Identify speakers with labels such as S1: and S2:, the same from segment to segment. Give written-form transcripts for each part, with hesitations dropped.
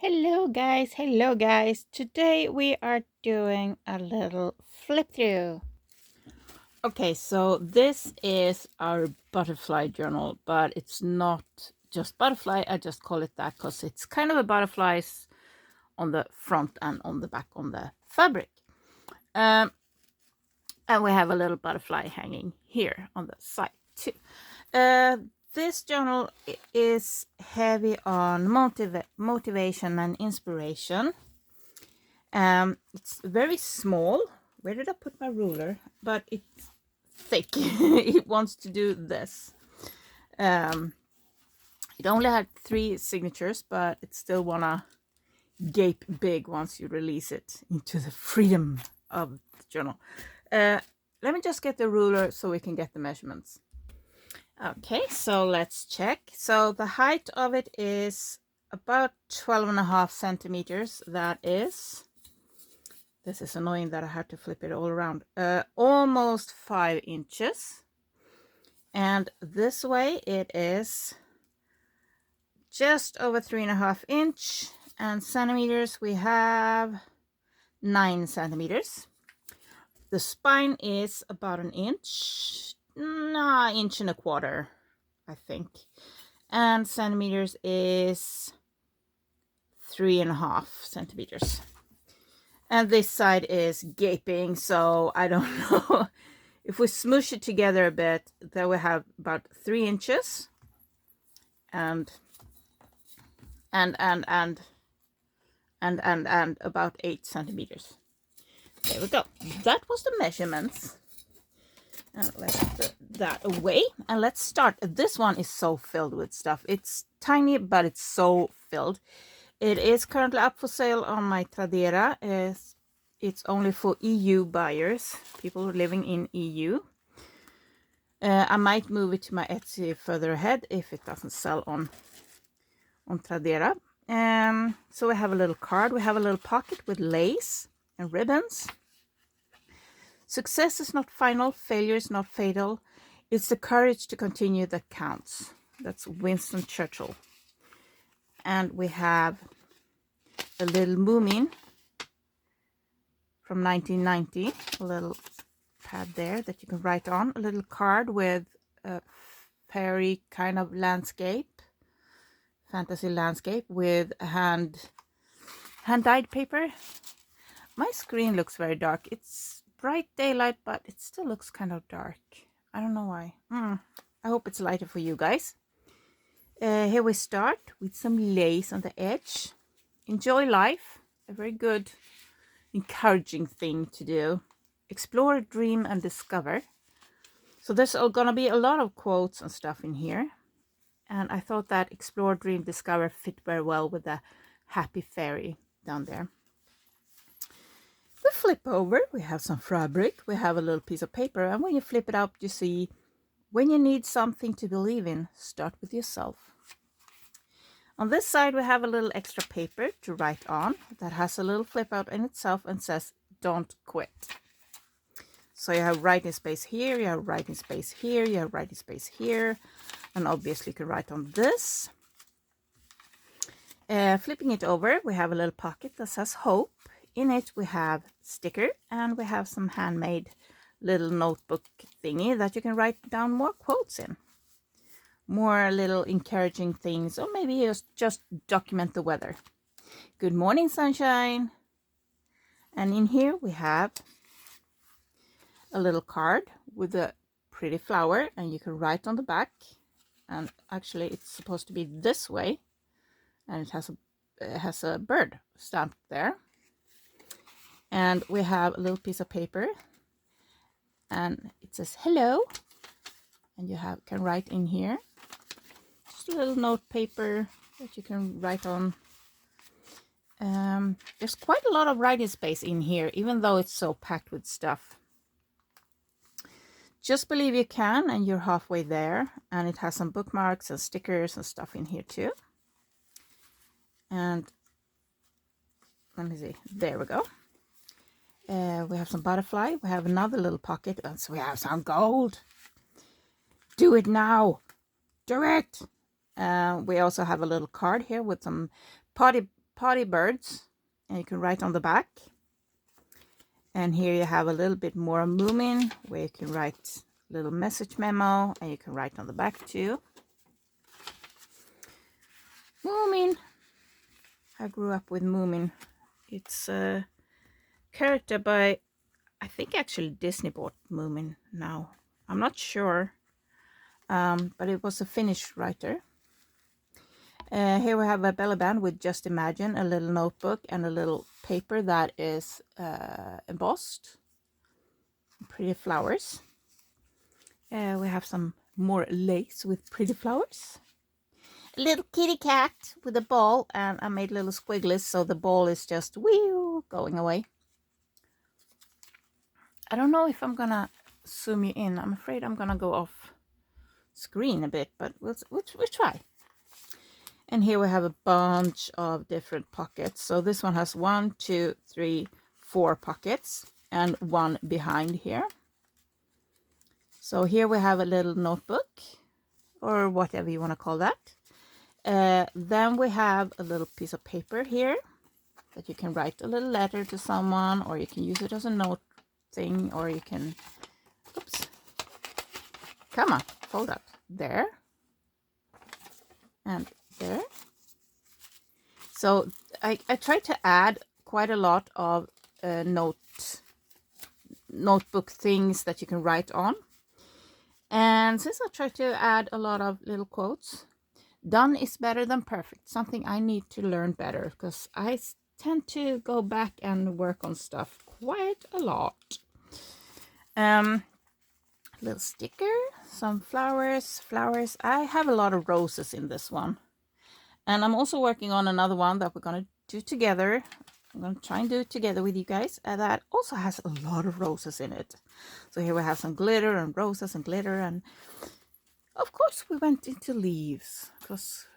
S1: Hello guys. Today we are doing a little flip through. Okay, so this is our butterfly journal, but it's not just butterfly. I just call it that because it's kind of a butterflies on the front and on the back on the fabric. And we have a little butterfly hanging here on the side too. This journal is heavy on motivation and inspiration. It's very small. Where did I put my ruler? But it's thick. It wants to do this. It only had 3 signatures, but it still wanna gape big once you release it into the freedom of the journal. Let me just get the ruler so we can get the measurements. Okay, so let's check. So the height of it is about 12.5 centimeters. That is, this is annoying that I have to flip it all around, almost 5 inches. And this way it is just over 3.5 inch, and centimeters we have 9 centimeters. The spine is about an inch, inch and a quarter, I think. And centimeters is 3.5 centimeters. And this side is gaping, so I don't know. If we smoosh it together a bit, then we have about 3 inches. And about 8 centimeters. There we go. That was the measurements. And let's put that away. And let's start. This one is so filled with stuff. It's tiny, but it's so filled. It is currently up for sale on my Tradera. It's only for EU buyers, people living in EU. I might move it to my Etsy further ahead if it doesn't sell on Tradera. So we have a little card. We have a little pocket with lace and ribbons. Success is not final. Failure is not fatal. It's the courage to continue that counts. That's Winston Churchill. And we have a little Moomin from 1990. A little pad there that you can write on. A little card with a fairy kind of landscape. Fantasy landscape with hand-dyed paper. My screen looks very dark. It's bright daylight, but it still looks kind of dark. I don't know why. I hope it's lighter for you guys. Here we start with some lace on the edge. Enjoy life. A very good, encouraging thing to do. Explore, dream, and discover. So there's gonna be a lot of quotes and stuff in here. And I thought that explore, dream, discover fit very well with the happy fairy down there. We flip over, we have some fabric, we have a little piece of paper, and when you flip it up, you see, when you need something to believe in, start with yourself. On this side, we have a little extra paper to write on that has a little flip out in itself and says, don't quit. So you have writing space here, you have writing space here, you have writing space here, and obviously you can write on this. Flipping it over, we have a little pocket that says hope. In it we have sticker, and we have some handmade little notebook thingy that you can write down more quotes in. More little encouraging things, or maybe just document the weather. Good morning, sunshine. And in here we have a little card with a pretty flower, and you can write on the back. And actually it's supposed to be this way, and it has a bird stamped there. And we have a little piece of paper, and it says hello, and you can write in here. Just a little note paper that you can write on. There's quite a lot of writing space in here, even though it's so packed with stuff. Just believe you can, and you're halfway there. And it has some bookmarks and stickers and stuff in here too. And let me see, there we go. We have some butterfly. We have another little pocket, and so we have some gold. Do it now. Do it. We also have a little card here with some potty potty birds, and you can write on the back. And here you have a little bit more Moomin, where you can write a little message memo, and you can write on the back too. Moomin. I grew up with Moomin. It's a character by, I think actually Disney bought Moomin now. I'm not sure, but it was a Finnish writer. Here we have a belly band with Just Imagine, a little notebook, and a little paper that is embossed. Pretty flowers. We have some more lace with pretty flowers. A little kitty cat with a ball, and I made little squigglies, so the ball is just wheel going away. I don't know if I'm gonna zoom you in. I'm afraid I'm gonna go off screen a bit, but we'll try. And here we have a bunch of different pockets. So this one has 1, 2, 3, 4 pockets, and one behind here. So here we have a little notebook, or whatever you want to call that. Then we have a little piece of paper here that you can write a little letter to someone, or you can use it as a note thing, or you can, oops, come on, fold up there and there. So I tried to add quite a lot of notebook things that you can write on. And since I tried to add a lot of little quotes, done is better than perfect. Something I need to learn better, because I tend to go back and work on stuff quite a lot. Little sticker, some flowers. I have a lot of roses in this one. And I'm also working on another one that we're going to do together. I'm going to try and do it together with you guys. That also has a lot of roses in it. So here we have some glitter and roses and glitter. And of course we went into leaves, because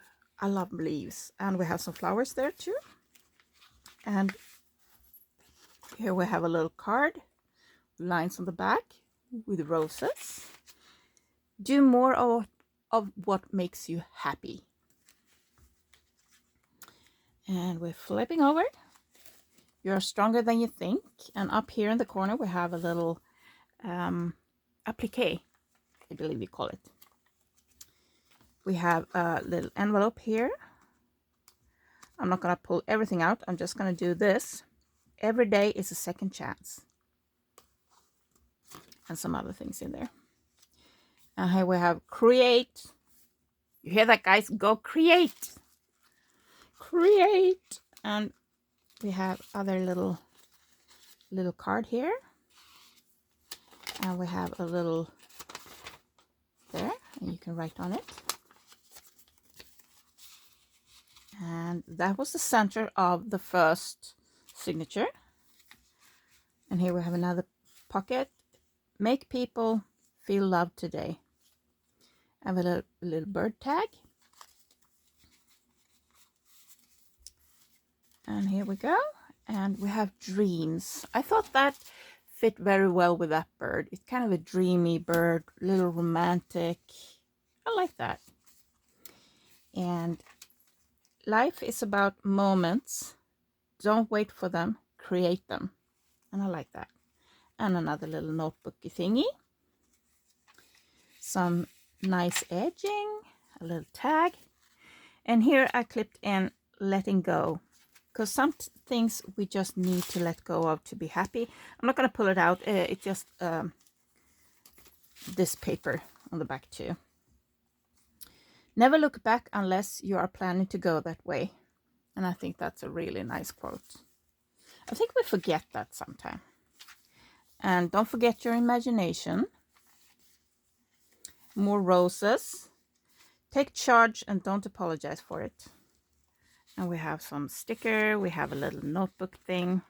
S1: I love leaves. And we have some flowers there too. And here we have a little card, lines on the back with roses. Do more of what makes you happy. And we're flipping over. You're stronger than you think. And up here in the corner we have a little applique, I believe you call it. We have a little envelope here. I'm not going to pull everything out. I'm just going to do this. Every day is a second chance. And some other things in there. And here we have create. You hear that, guys? Go create. Create. And we have other little card here. And we have a little there. And you can write on it. And that was the center of the first signature. And here we have another pocket. Make people feel loved today. I have a little bird tag. And here we go. And we have dreams. I thought that fit very well with that bird. It's kind of a dreamy bird, a little romantic. I like that. And life is about moments. Don't wait for them, create them. And I like that. And another little notebooky thingy. Some nice edging, a little tag. And here I clipped in letting go. Because some things we just need to let go of to be happy. I'm not going to pull it out. It's just this paper on the back too. Never look back unless you are planning to go that way. And I think that's a really nice quote. I think we forget that sometimes. And don't forget your imagination. More roses. Take charge and don't apologize for it. And we have some sticker. We have a little notebook thing.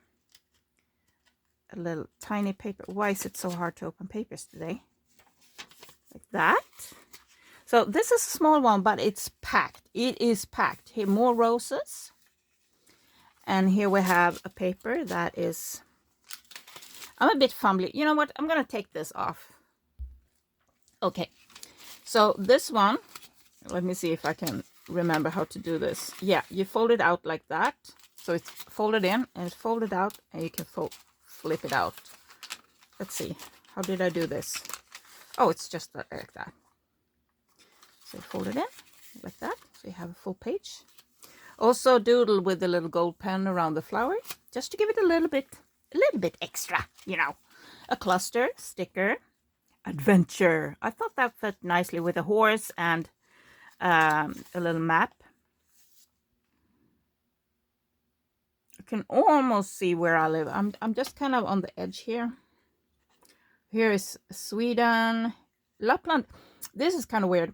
S1: A little tiny paper. Why is it so hard to open papers today? Like that. So this is a small one, but it's packed. It is packed. Here, more roses. And here we have a paper that is... I'm a bit fumbly. You know what? I'm going to take this off. Okay. So this one, let me see if I can remember how to do this. Yeah, you fold it out like that. So it's folded in and it's folded out, and you can flip it out. Let's see, how did I do this? Oh, it's just like that. So fold it in like that, so you have a full page. Also doodle with a little gold pen around the flower, just to give it a little bit extra, you know. A cluster, sticker, adventure. I thought that fit nicely with a horse and a little map. You can almost see where I live. I'm just kind of on the edge here. Here is Sweden, Lapland. This is kind of weird.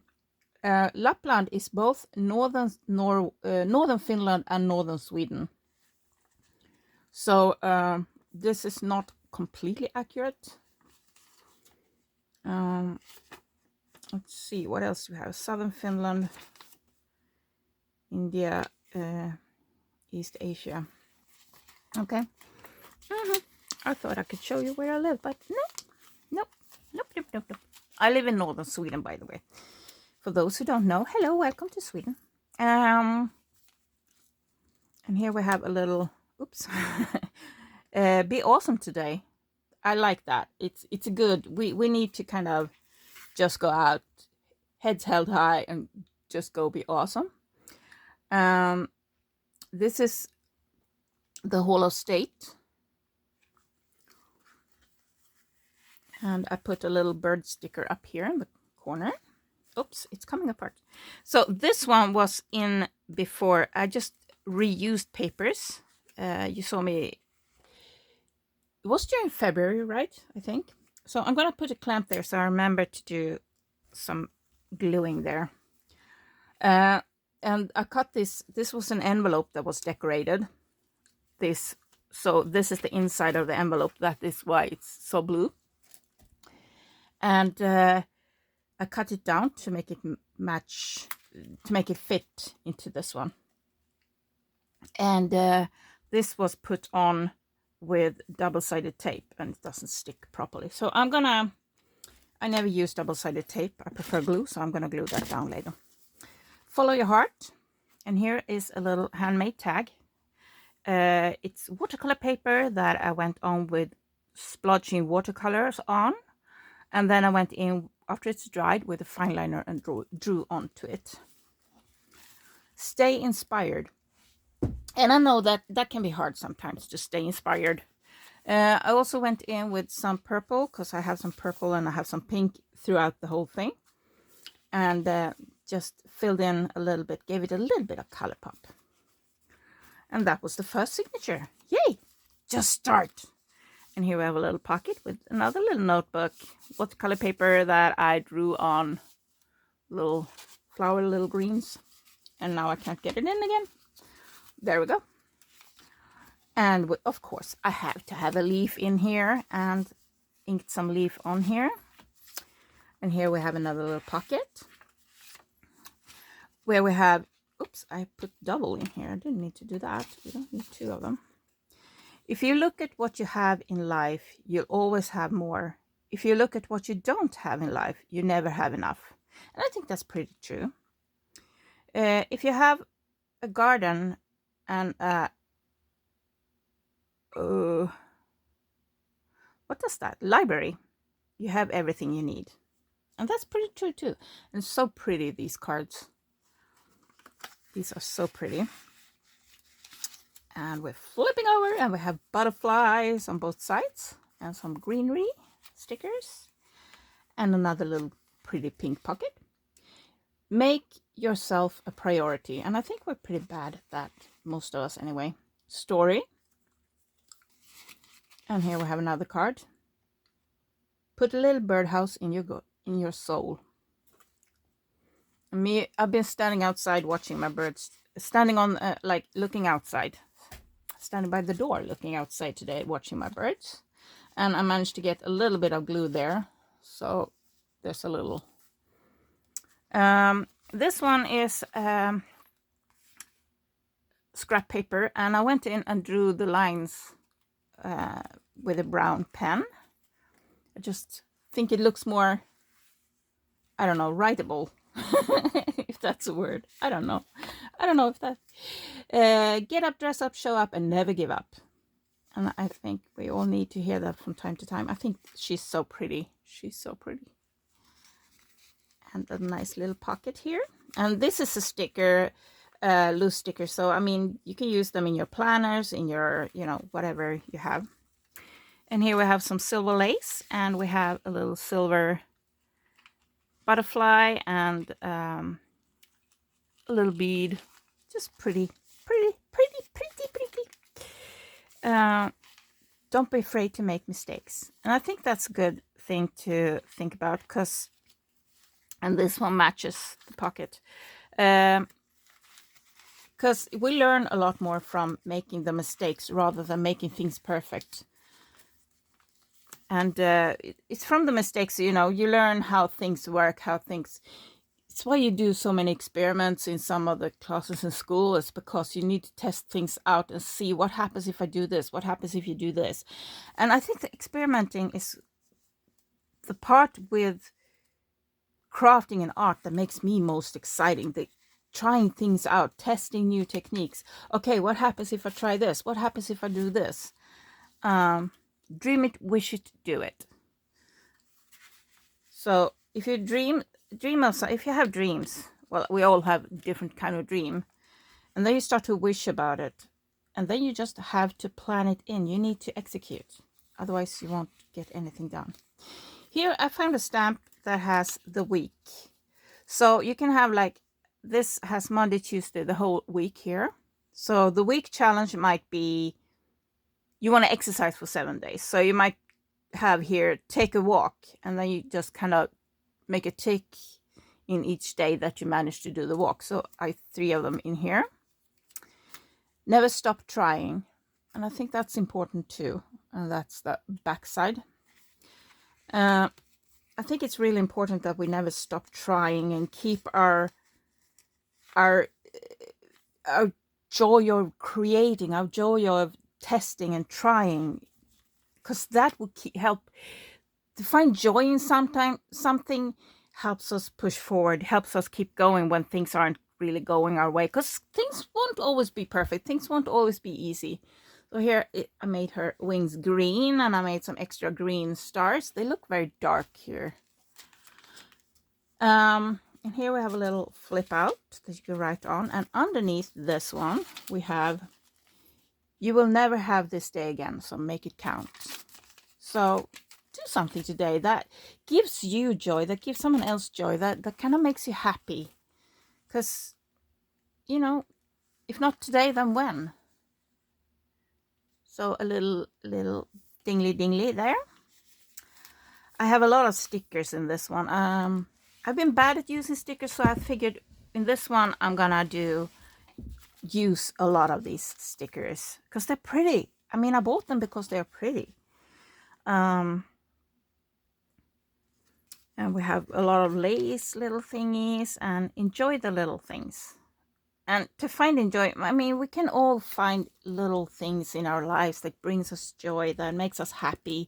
S1: Lapland is both northern Finland and northern Sweden. So this is not completely accurate. Let's see, what else do we have? Southern Finland, India, East Asia. Okay. I thought I could show you where I live, but nope. I live in northern Sweden, by the way. For those who don't know, hello, welcome to Sweden. And here we have a little, oops, be awesome today. I like that. It's a good, we need to kind of just go out, heads held high, and just go be awesome. This is the Hall of State. And I put a little bird sticker up here in the corner. Oops, it's coming apart. So this one was in before. I just reused papers. You saw me. It was during February, right? I think. So I'm going to put a clamp there so I remember to do some gluing there. And I cut this. This was an envelope that was decorated. So this is the inside of the envelope. That is why it's so blue. And I cut it down to make it match, to make it fit into this one. And this was put on with double-sided tape, and it doesn't stick properly. So I never use double-sided tape. I prefer glue, so I'm gonna glue that down later. Follow your heart. And here is a little handmade tag. It's watercolor paper that I went on with splodging watercolors on. And then I went in after it's dried with a fine liner and drew onto it. Stay inspired. And I know that can be hard sometimes to stay inspired. I also went in with some purple, because I have some purple and I have some pink throughout the whole thing. And just filled in a little bit, gave it a little bit of color pop. And that was the first signature. Yay! Just start. And here we have a little pocket with another little notebook, watercolor paper that I drew on little flower, little greens. And now I can't get it in again. There we go. And of course, I have to have a leaf in here and inked some leaf on here. And here we have another little pocket where we have, oops, I put double in here. I didn't need to do that. We don't need two of them. If you look at what you have in life, you'll always have more. If you look at what you don't have in life, you never have enough. And I think that's pretty true. If you have a garden and what does that? Library. You have everything you need. And that's pretty true too. And so pretty, these cards. These are so pretty. And we're flipping over and we have butterflies on both sides and some greenery stickers and another little pretty pink pocket. Make yourself a priority. And I think we're pretty bad at that, most of us anyway. Story. And here we have another card. Put a little birdhouse in your soul. Me, I've been standing outside watching my birds, standing on like looking outside. Standing by the door looking outside today watching my birds, and I managed to get a little bit of glue there, so there's a little this one is scrap paper, and I went in and drew the lines with a brown pen. I just think it looks more, I don't know, writable. if that's a word. I don't know. I don't know if that. Get up, dress up, show up, and never give up. And I think we all need to hear that from time to time. I think she's so pretty. She's so pretty. And a nice little pocket here. And this is a sticker, loose sticker. So, I mean, you can use them in your planners, in your, you know, whatever you have. And here we have some silver lace, and we have a little silver butterfly and a little bead. Just pretty, pretty, pretty, pretty, pretty. Don't be afraid to make mistakes. And I think that's a good thing to think about, because, and this one matches the pocket. Because we learn a lot more from making the mistakes rather than making things perfect. And it's from the mistakes, you know, you learn how things work, how things... It's why you do so many experiments in some of the classes in school. It's because you need to test things out and see what happens if I do this, what happens if you do this. And I think the experimenting is the part with crafting and art that makes me most exciting. The trying things out, testing new techniques. Okay, what happens if I try this? What happens if I do this? Dream it, wish it, do it. So if you dream of, if you have dreams, well, we all have different kind of dream, and then you start to wish about it, and then you just have to plan it in. You need to execute, otherwise you won't get anything done. Here I found a stamp that has the week, so you can have like this has Monday, Tuesday, the whole week here. So the week challenge might be you want to exercise for 7 days, so you might have here take a walk, and then you just kind of make a tick in each day that you managed to do the walk. So I have 3 of them in here. Never stop trying, and I think that's important too. And that's the back side. I think it's really important that we never stop trying and keep our joy of creating, our joy of testing and trying, because that will help to find joy in something helps us push forward, helps us keep going when things aren't really going our way, because things won't always be perfect, things won't always be easy. So here I made her wings green, and I made some extra green stars. They look very dark here. And here we have a little flip out that you can write on, and underneath this one we have, you will never have this day again, so make it count. So do something today that gives you joy, that gives someone else joy, that kind of makes you happy. Because, you know, if not today, then when? So a little dingly there. I have a lot of stickers in this one. I've been bad at using stickers, so I figured in this one I'm gonna use a lot of these stickers because they're pretty. I mean, I bought them because they're pretty. And we have a lot of lace little thingies, and enjoy the little things. And to find enjoy, I mean, we can all find little things in our lives that brings us joy, that makes us happy.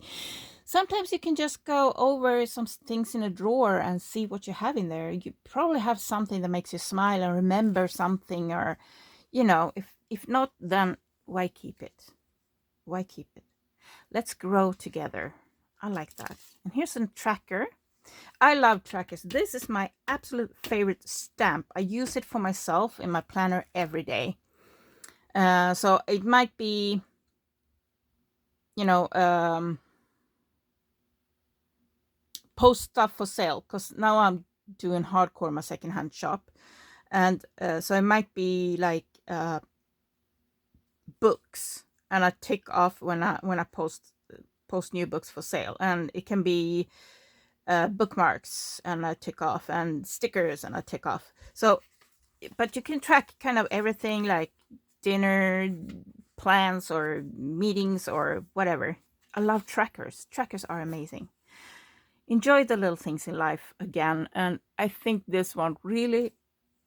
S1: Sometimes you can just go over some things in a drawer and see what you have in there. You probably have something that makes you smile and remember something, or, you know, if not, then why keep it? Why keep it? Let's grow together. I like that. And here's a tracker. I love trackers. This is my absolute favorite stamp. I use it for myself in my planner every day. So it might be, you know, post stuff for sale, because now I'm doing hardcore my secondhand shop, and so it might be like books, and I tick off when I post new books for sale, and it can be bookmarks, and I tick off, and stickers, and I tick off. So, but you can track kind of everything, like dinner plans or meetings or whatever. I love trackers. Trackers are amazing. Enjoy the little things in life again, and I think this one really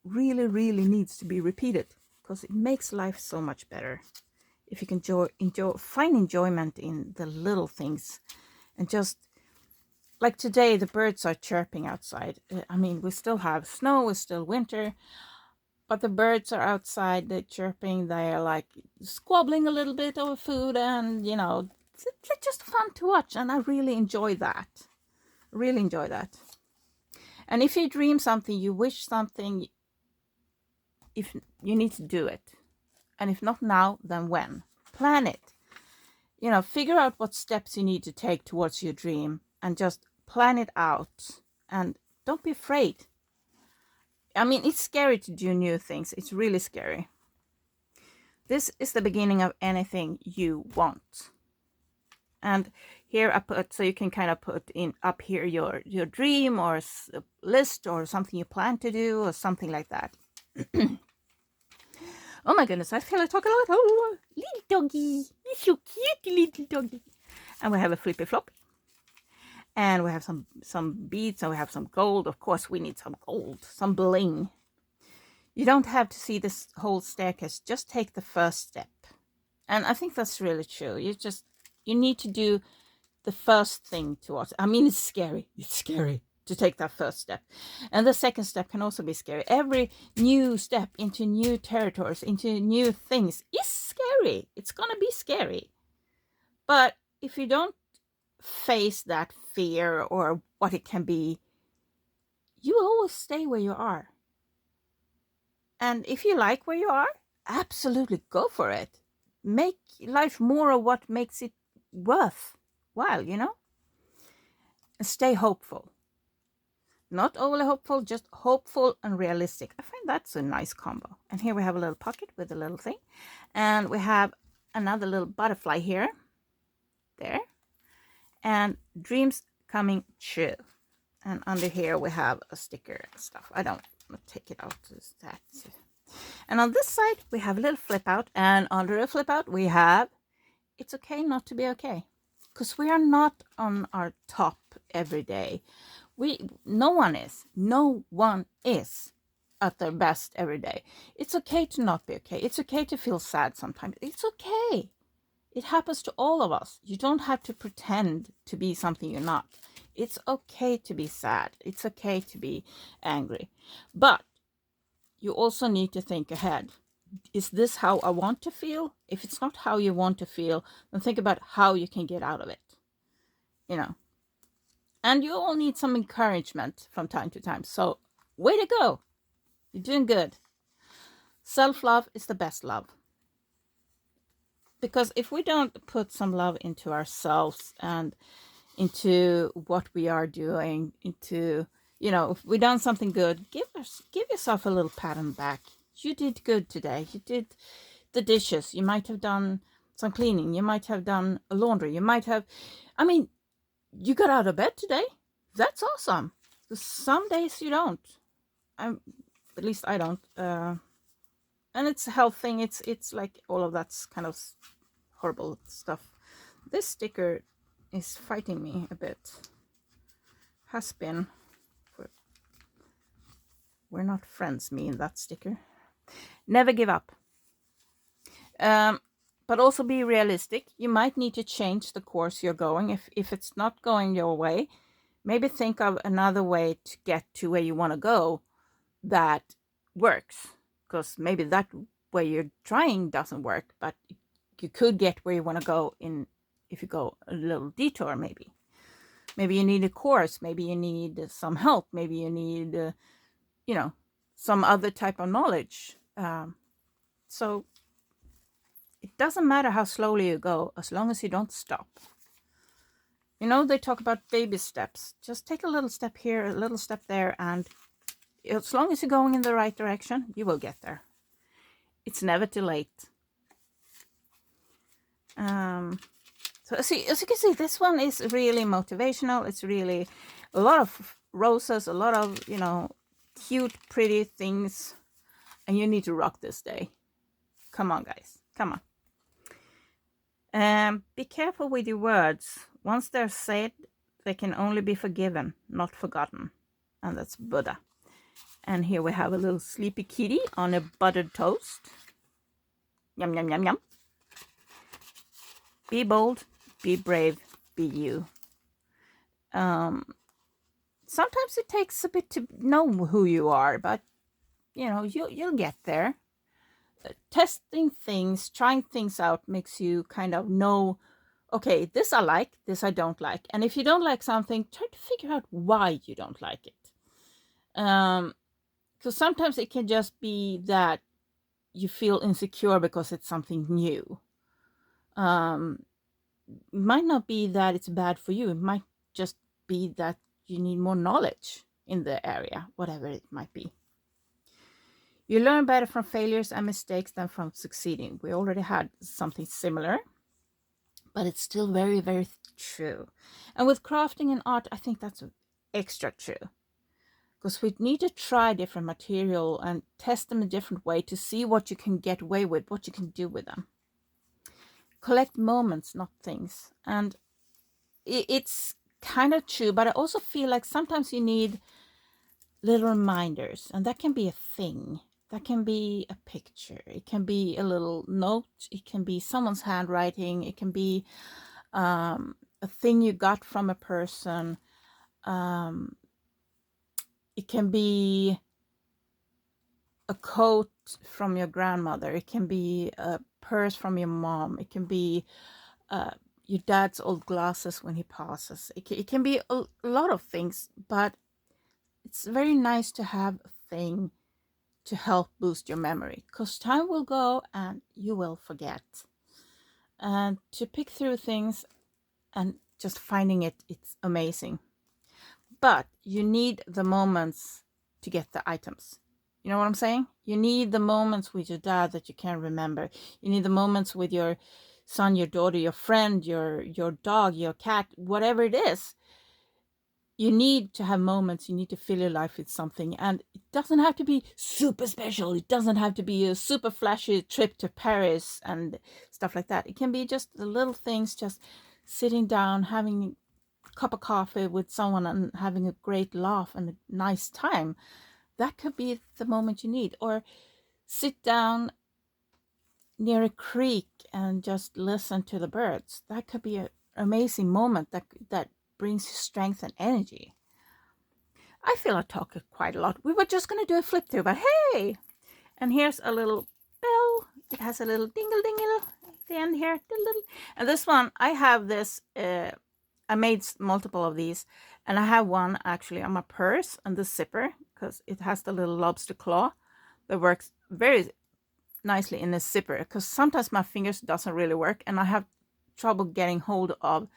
S1: needs to be repeated, because it makes life so much better if you can find enjoyment in the little things, and just like today, the birds are chirping outside. I mean, we still have snow, it's still winter, but the birds are outside, they're chirping, they're like squabbling a little bit over food, and you know, it's just fun to watch, and I really enjoy that. Really enjoy that. And if you dream something, you wish something, if you need to do it, and if not now, then when? Plan it. You know, figure out what steps you need to take towards your dream, and just plan it out. And don't be afraid. I mean, it's scary to do new things. It's really scary. This is the beginning of anything you want. And here I put, so you can kind of put in up here your dream or a list or something you plan to do or something like that. Oh my goodness, I feel I talk a lot. Oh, little doggy. You're so cute, little doggy. And we have a flippy flop. And we have some beads, and we have some gold. Of course, we need some gold, some bling. You don't have to see this whole staircase. Just take the first step. And I think that's really true. You need to do the first thing towards. I mean, it's scary. It's scary to take that first step. And the second step can also be scary. Every new step into new territories, into new things is scary. It's going to be scary. But if you don't face that fear or what it can be, you will always stay where you are. And if you like where you are, absolutely go for it. Make life more of what makes it worthwhile, you know? And stay hopeful. Not overly hopeful, just hopeful and realistic. I find that's a nice combo. And here we have a little pocket with a little thing. And we have another little butterfly here. There. And dreams coming true. And under here we have a sticker and stuff. I don't want to take it out. And on this side we have a little flip out. And under a flip out we have, it's okay not to be okay. Because we are not on our top every day. No one is at their best every day. It's okay to not be okay. It's okay to feel sad sometimes. It's okay. It happens to all of us. You don't have to pretend to be something you're not. It's okay to be sad. It's okay to be angry. But you also need to think ahead. Is this how I want to feel? If it's not how you want to feel, then think about how you can get out of it. You know. And you all need some encouragement from time to time. So, way to go. You're doing good. Self-love is the best love. Because if we don't put some love into ourselves and into what we are doing, into, you know, if we've done something good, give yourself a little pat on the back. You did good today. You did the dishes. You might have done some cleaning. You might have done a laundry. You might have, I mean, you got out of bed today. That's awesome. Some days you don't. At least I don't. And it's a health thing. It's like all of that's kind of horrible stuff. This sticker is fighting me a bit. Has been. We're not friends, me and that sticker. Never give up. But also be realistic. You might need to change the course you're going. If it's not going your way, maybe think of another way to get to where you want to go that works. Because maybe that way you're trying doesn't work, but you could get where you want to go if you go a little detour, maybe. Maybe you need a course. Maybe you need some help. Maybe you need, you know, some other type of knowledge. So it doesn't matter how slowly you go, as long as you don't stop. You know, they talk about baby steps. Just take a little step here, a little step there, and as long as you're going in the right direction, you will get there. It's never too late. So as you can see, this one is really motivational. It's really a lot of roses, a lot of, you know, cute, pretty things. And you need to rock this day. Come on, guys. Come on. Be careful with your words. Once they're said, they can only be forgiven, not forgotten. And that's Buddha. And here we have a little sleepy kitty on a buttered toast. Yum, yum, yum, yum. Be bold, be brave, be you. Sometimes it takes a bit to know who you are, but you'll get there. Testing things, trying things out makes you kind of know, okay, this I like, this I don't like. And if you don't like something, try to figure out why you don't like it. Because sometimes it can just be that you feel insecure because it's something new. It might not be that it's bad for you. It might just be that you need more knowledge in the area, whatever it might be. You learn better from failures and mistakes than from succeeding. We already had something similar, but it's still very, very true. And with crafting and art, I think that's extra true. Because we need to try different material and test them a different way to see what you can get away with, what you can do with them. Collect moments, not things. And it's kind of true, but I also feel like sometimes you need little reminders, and that can be a thing. That can be a picture. It can be a little note. It can be someone's handwriting. It can be a thing you got from a person. It can be a coat from your grandmother. It can be a purse from your mom. It can be your dad's old glasses when he passes. It can be a lot of things, but it's very nice to have a thing to help boost your memory, because time will go and you will forget. And to pick through things and just finding it's amazing. But you need the moments to get the items. You know what I'm saying? You need the moments with your dad that you can't remember. You need the moments with your son, your daughter, your friend, your dog, your cat, whatever it is. You need to have moments. You need to fill your life with something. And it doesn't have to be super special. It doesn't have to be a super flashy trip to Paris and stuff like that. It can be just the little things, just sitting down, having a cup of coffee with someone and having a great laugh and a nice time. That could be the moment you need. Or sit down near a creek and just listen to the birds. That could be an amazing moment that brings you strength and energy. I feel I talk quite a lot. We were just going to do a flip through, but hey! And here's a little bell. It has a little dingle dingle at the end here. And this one, I have this, I made multiple of these. And I have one actually on my purse and the zipper, because it has the little lobster claw that works very nicely in the zipper, because sometimes my fingers doesn't really work and I have trouble getting hold of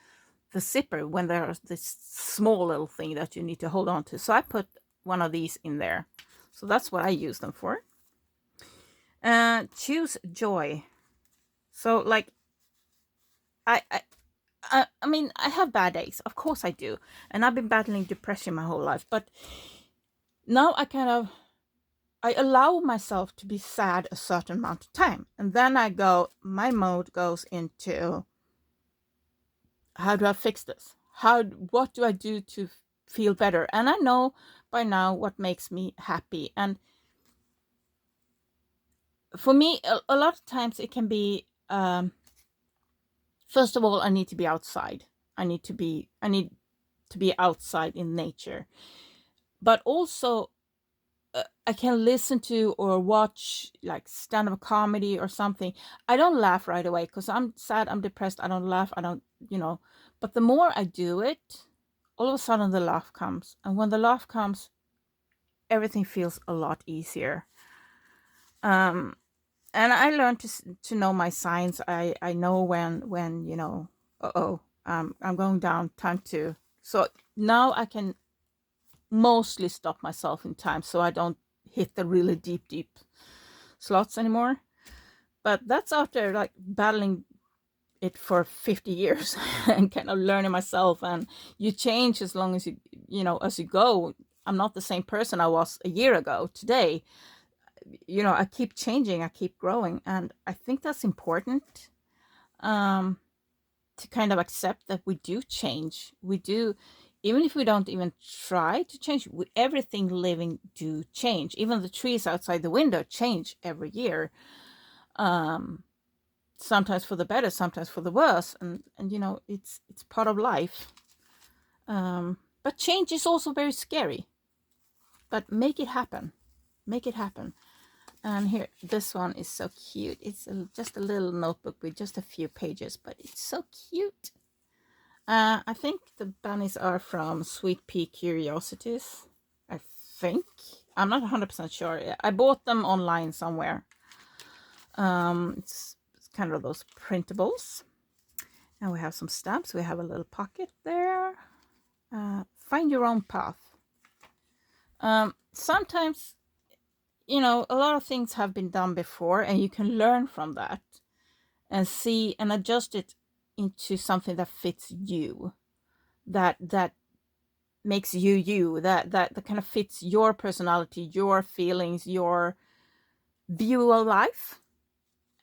S1: the zipper when there's this small little thing that you need to hold on to. So I put one of these in there. So that's what I use them for. Choose joy. So like, I mean, I have bad days. Of course I do. And I've been battling depression my whole life. But now I allow myself to be sad a certain amount of time. And then my mode goes into, how do I fix this? What do I do to feel better? And I know by now what makes me happy. And for me, a lot of times it can be, first of all, I need to be outside. I need to be outside in nature. But also, I can listen to or watch like stand-up comedy or something. I don't laugh right away because I'm sad, I'm depressed. I don't laugh. I don't, But the more I do it, all of a sudden the laugh comes. And when the laugh comes, everything feels a lot easier. And I learned to know my signs. I know when I'm going down, time to. So now I can mostly stop myself in time so I don't hit the really deep slots anymore. But that's after like battling it for 50 years and kind of learning myself. And you change as long as as you go. I'm not the same person I was a year ago today. I keep changing, I keep growing, and I think that's important, to kind of accept that we do change. We do, even if we don't even try to change. Everything living do change. Even the trees outside the window change every year. Sometimes for the better, sometimes for the worse, and it's part of life. But change is also very scary. But make it happen. Make it happen. And here, this one is so cute. It's just a little notebook with just a few pages, but it's so cute. I think the bunnies are from Sweet Pea Curiosities. I think. I'm not 100% sure. I bought them online somewhere. It's kind of those printables. And we have some stamps. We have a little pocket there. Find your own path. Sometimes, you know, a lot of things have been done before, and you can learn from that and see and adjust it into something that fits you, that makes you you, that kind of fits your personality, your feelings, your view of life.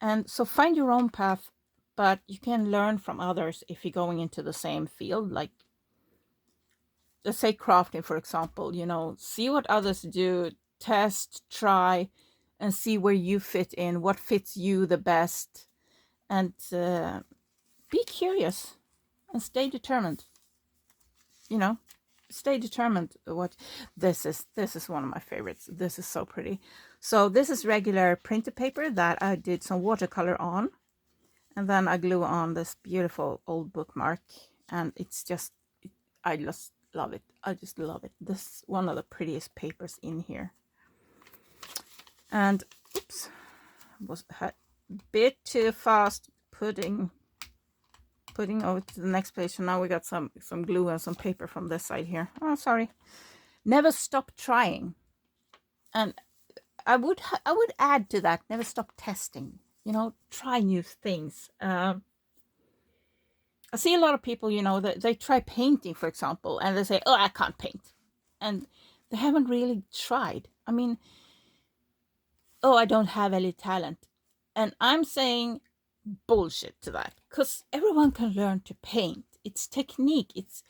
S1: And so find your own path, but you can learn from others if you're going into the same field. Like, let's say crafting, for example, you know, see what others do, test, try, and see where you fit in, what fits you the best, and be curious and stay determined. You know, stay determined. What this is one of my favorites. This is so pretty. So this is regular printed paper that I did some watercolor on, and then I glue on this beautiful old bookmark, and it's just, I just love it. I just love it. This is one of the prettiest papers in here. And oops, was a bit too fast putting over to the next page. So now we got some glue and some paper from this side here. Oh, sorry. Never stop trying. And I would add to that, never stop testing. You know, try new things. I see a lot of people, you know, that they try painting, for example, and they say, oh, I can't paint. And they haven't really tried. I mean, oh, I don't have any talent. And I'm saying bullshit to that, because everyone can learn to paint. It's technique. It's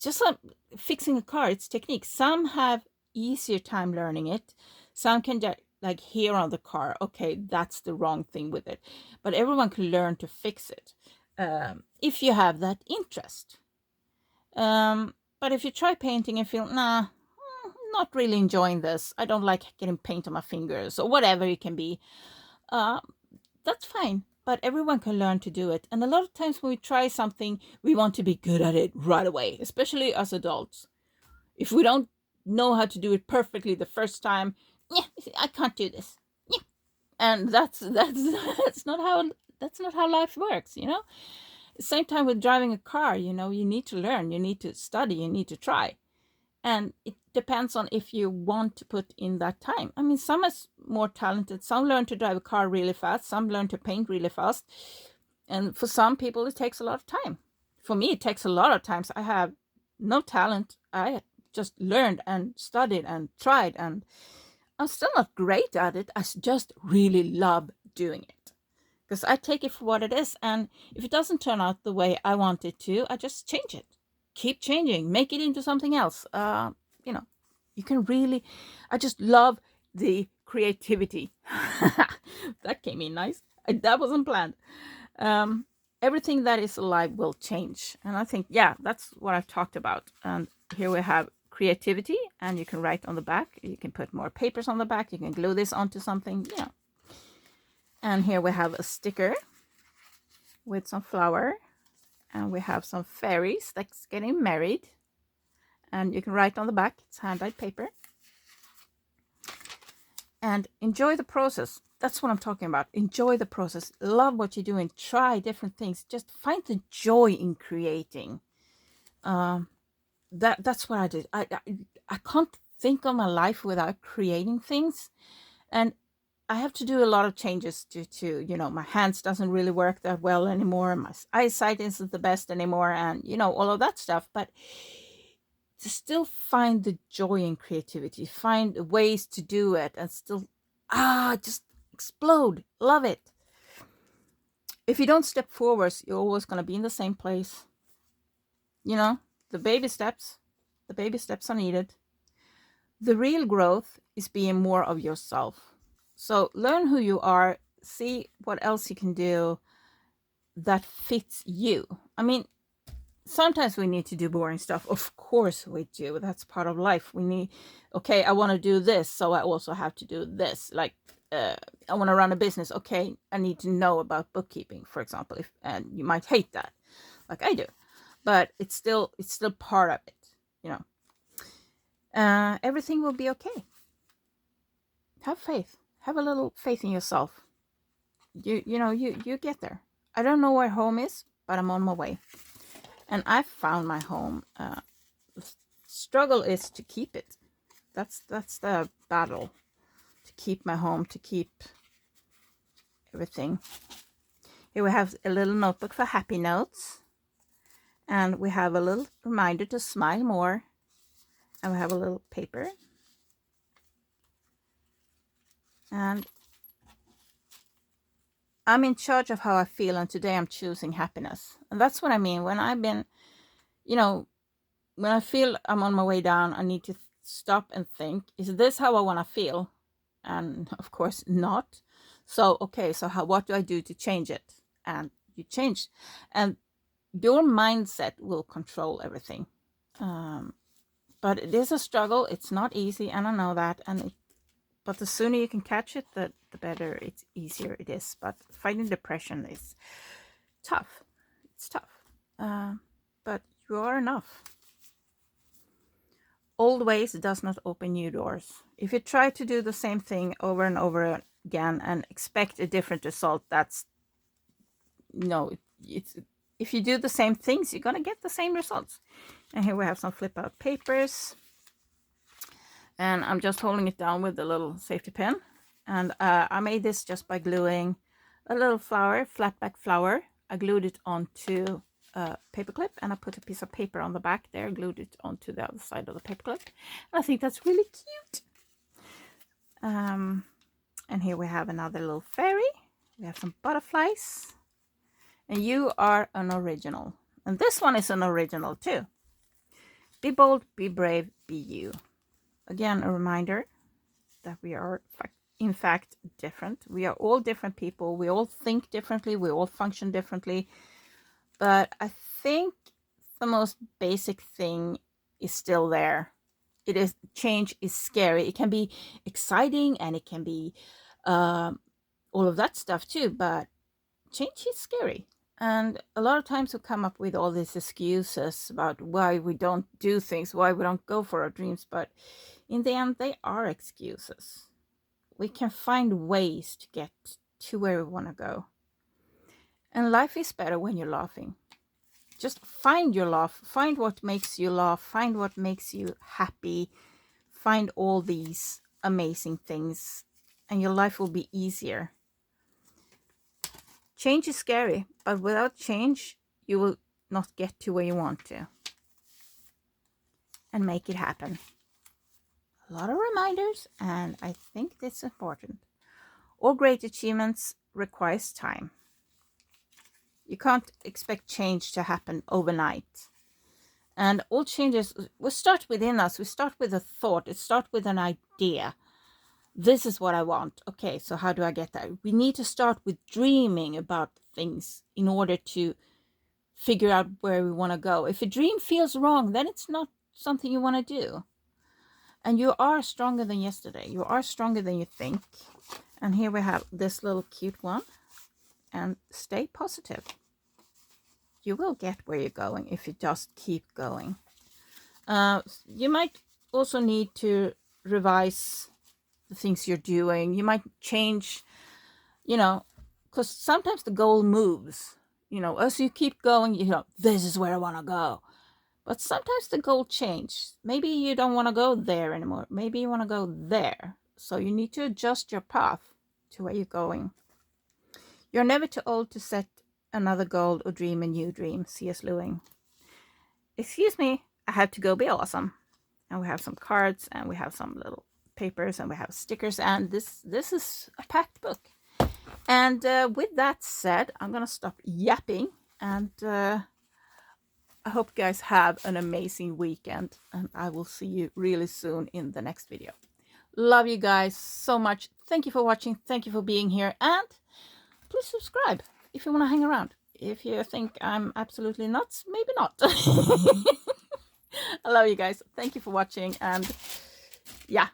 S1: just like fixing a car. It's technique. Some have easier time learning it. Some can just like hear on the car, okay, that's the wrong thing with it. But everyone can learn to fix it if you have that interest. But if you try painting and feel, nah, not really enjoying this, I don't like getting paint on my fingers, or whatever it can be, that's fine. But everyone can learn to do it. And a lot of times when we try something, we want to be good at it right away, especially as adults. If we don't know how to do it perfectly the first time, yeah, I can't do this. Yeah. And that's not how life works, you know? Same time with driving a car, you know, you need to learn, you need to study, you need to try. And it depends on if you want to put in that time. I mean, some is more talented. Some learn to drive a car really fast. Some learn to paint really fast. And for some people, it takes a lot of time. For me, it takes a lot of times. I have no talent. I just learned and studied and tried. And I'm still not great at it. I just really love doing it. Because I take it for what it is. And if it doesn't turn out the way I want it to, I just change it. Keep changing, make it into something else. You know, you can really, I just love the creativity. That came in nice. That wasn't planned. Everything that is alive will change. And I think, yeah, that's what I've talked about. And here we have creativity, and you can write on the back. You can put more papers on the back. You can glue this onto something, you know. And here we have a sticker with some flower. And we have some fairies that's getting married. And you can write on the back. It's handwrite paper. And enjoy the process. That's what I'm talking about. Enjoy the process. Love what you're doing. Try different things. Just find the joy in creating. That's what I did. I can't think of my life without creating things. And I have to do a lot of changes due to, you know, my hands doesn't really work that well anymore. My eyesight isn't the best anymore, and, you know, all of that stuff. But to still find the joy in creativity, find ways to do it, and still, just explode. Love it. If you don't step forwards, you're always going to be in the same place. You know, the baby steps are needed. The real growth is being more of yourself. So learn who you are, see what else you can do that fits you. I mean, sometimes we need to do boring stuff. Of course we do. That's part of life. We need, okay, I want to do this, so I also have to do this. Like, I want to run a business. Okay, I need to know about bookkeeping, for example. And you might hate that, like I do, but it's still part of it. You know, everything will be okay. Have faith. Have a little faith in yourself. You get there. I don't know where home is, but I'm on my way. And I found my home. The struggle is to keep it. That's the battle. To keep my home, to keep everything. Here we have a little notebook for happy notes. And we have a little reminder to smile more. And we have a little paper. And I'm in charge of how I feel, and today I'm choosing happiness. And that's what I mean. When I've been, when I feel I'm on my way down, I need to stop and think, is this how I want to feel? And of course not. So, okay, so what do I do to change it? And you change. And your mindset will control everything. But it is a struggle. It's not easy, and I know that. But the sooner you can catch it, the better, it's easier it is. But fighting depression is tough. It's tough. But you are enough. Old ways does not open new doors. If you try to do the same thing over and over again and expect a different result, that's it's if you do the same things, you're gonna get the same results. And here we have some flip out papers. And I'm just holding it down with a little safety pin. And I made this just by gluing a little flower, flat back flower. I glued it onto a paper clip, and I put a piece of paper on the back there, glued it onto the other side of the paper clip. And I think that's really cute. And here we have another little fairy. We have some butterflies. And you are an original. And this one is an original too. Be bold, be brave, be you. Again, a reminder that we are, in fact, different. We are all different people. We all think differently. We all function differently. But I think the most basic thing is still there. Change is scary. It can be exciting, and it can be all of that stuff too. But change is scary. And a lot of times we come up with all these excuses about why we don't do things, why we don't go for our dreams. But in the end, they are excuses. We can find ways to get to where we want to go. And life is better when you're laughing. Just find your laugh. Find what makes you laugh. Find what makes you happy. Find all these amazing things, and your life will be easier. Change is scary, but without change, you will not get to where you want to. And make it happen. A lot of reminders, and I think that's important. All great achievements requires time. You can't expect change to happen overnight. And all changes will start within us. We start with a thought. It starts with an idea. This is what I want. Okay, so how do I get that? We need to start with dreaming about things in order to figure out where we want to go. If a dream feels wrong, then it's not something you want to do. And you are stronger than yesterday. You are stronger than you think. And here we have this little cute one. And stay positive. You will get where you're going if you just keep going. You might also need to revise the things you're doing. You might change, because sometimes the goal moves. As you keep going, this is where I want to go. But sometimes the goal changes. Maybe you don't want to go there anymore. Maybe you want to go there. So you need to adjust your path to where you're going. You're never too old to set another goal or dream a new dream. C.S. Lewis. Excuse me, I have to go be awesome. And we have some cards, and we have some little papers, and we have stickers, and this is a packed book. And with that said, I'm gonna stop yapping, and I hope you guys have an amazing weekend, and I will see you really soon in the next video. Love you guys so much. Thank you for watching. Thank you for being here, and please subscribe if you want to hang around. If you think I'm absolutely nuts, maybe not. I love you guys. Thank you for watching. And yeah,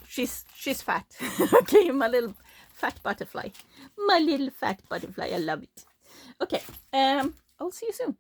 S1: she's fat. Okay, my little fat butterfly. My little fat butterfly. I love it. Okay, I'll see you soon.